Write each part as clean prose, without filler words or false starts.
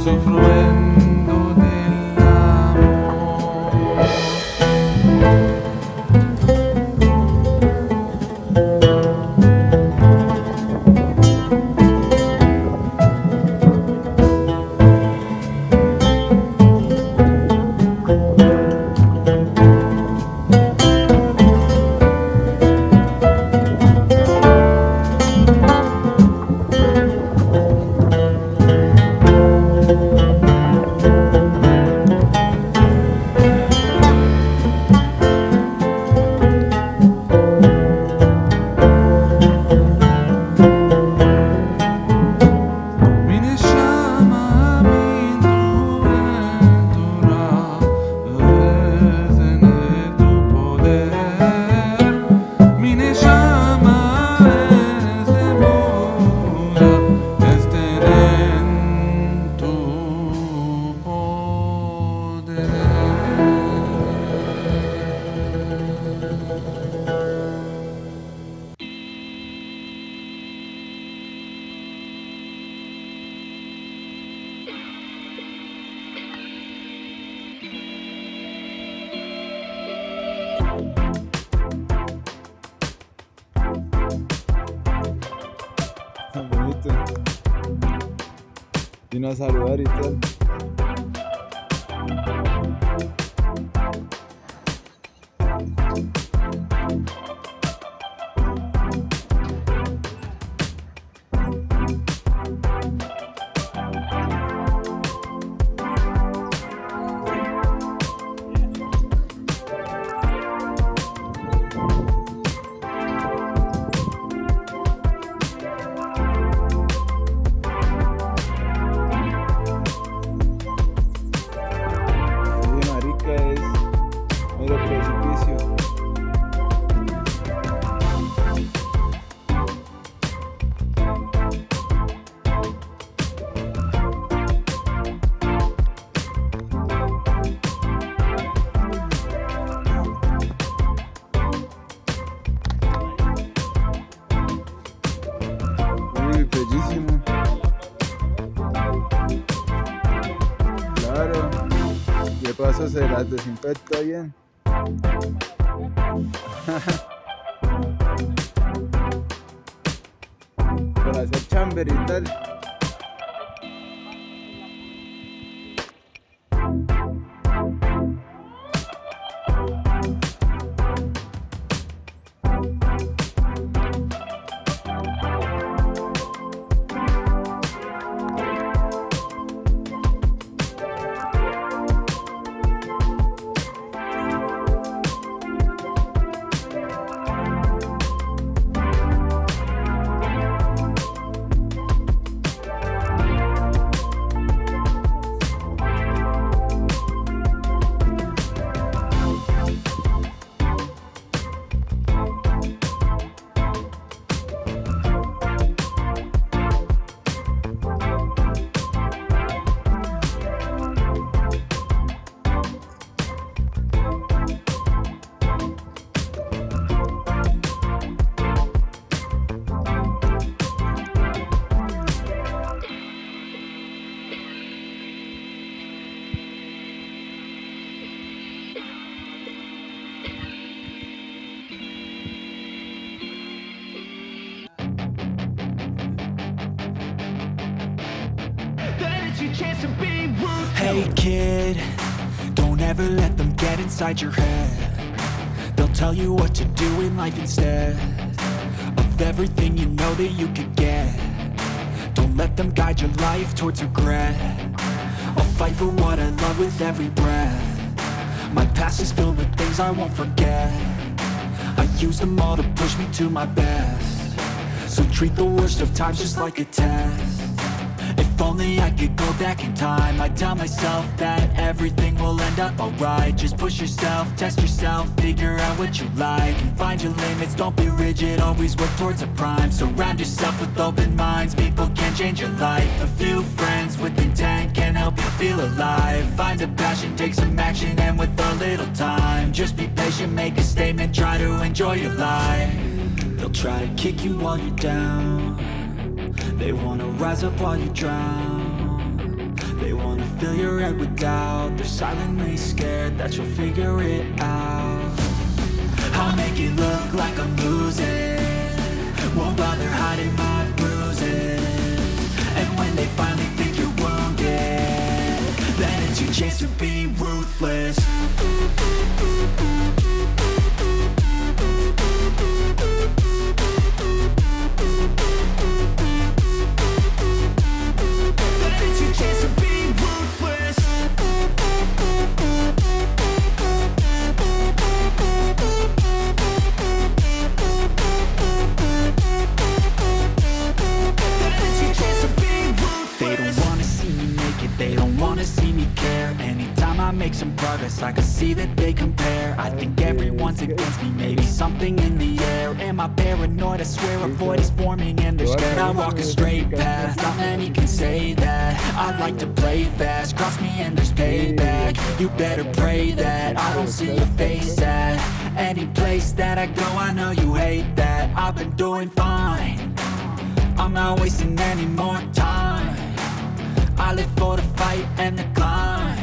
Sufruendo del amor. Mine llama mi ventura, es en tu poder. Mine llama es demora, estén en tu poder. Tan bonito. Vino a saludar y tal. Sí, marica, es mero precipicio. Uy, bellísimo. Claro. Y de paso se las desinfecta bien. Para hacer chamber y tal. Hey kid, don't ever let them get inside your head. They'll tell you what to do in life instead of everything you know that you could get. Don't let them guide your life towards regret. I'll fight for what I love with every breath. My past is filled with things I won't forget. I use them all to push me to my best. So treat the worst of times just like a test. If only I could go back in time, I'd tell myself that everything will end up alright. Just push yourself, test yourself, figure out what you like, and find your limits, don't be rigid, always work towards a prime. Surround yourself with open minds, people can change your life. A few friends with intent can help you feel alive. Find a passion, take some action, and with a little time, just be patient, make a statement, try to enjoy your life. They'll try to kick you while you're down, they wanna rise up while you drown. They wanna fill your head with doubt. They're silently scared that you'll figure it out. I'll make it look like I'm losing, won't bother hiding my bruises. And when they finally think you're wounded, then it's your chance to be ruthless. Then it's your chance to be ruthless. They don't wanna see me make it, they don't wanna see me care. Anytime I make some progress, I can see that they compare. I think everyone's against me, maybe something in the air. Am I paranoid? I swear a void is forming and they're scared. I walk a straight path, not many can say that. I like to play fast, cross me and there's payback. You better pray that I don't see your face at any place that I go. I know you hate that. I've been doing fine, I'm not wasting any more time. I live for the fight and the climb,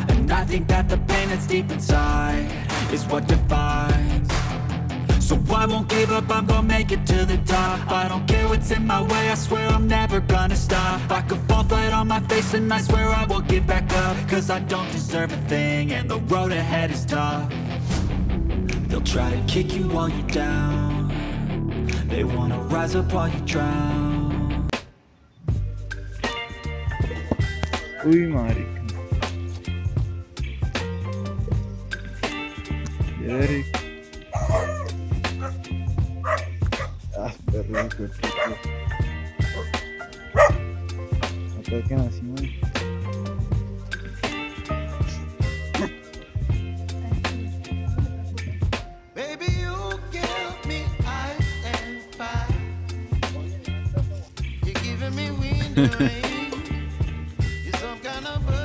and I think that the pain that's deep inside is what defines. So I won't give up, I'm gonna make it to the top. I don't care what's in my way, I swear I'm never gonna stop. I could fall flat on my face and I swear I will get back up, cause I don't deserve a thing and the road ahead is tough. They'll try to kick you while you're down, they wanna rise up while you drown. Uy, marica. Eric. Ah, perro, hijo de puta. Ataquen así, man. Baby, you give me ice and fire. You're giving me wind and rain. You're some kind of bird.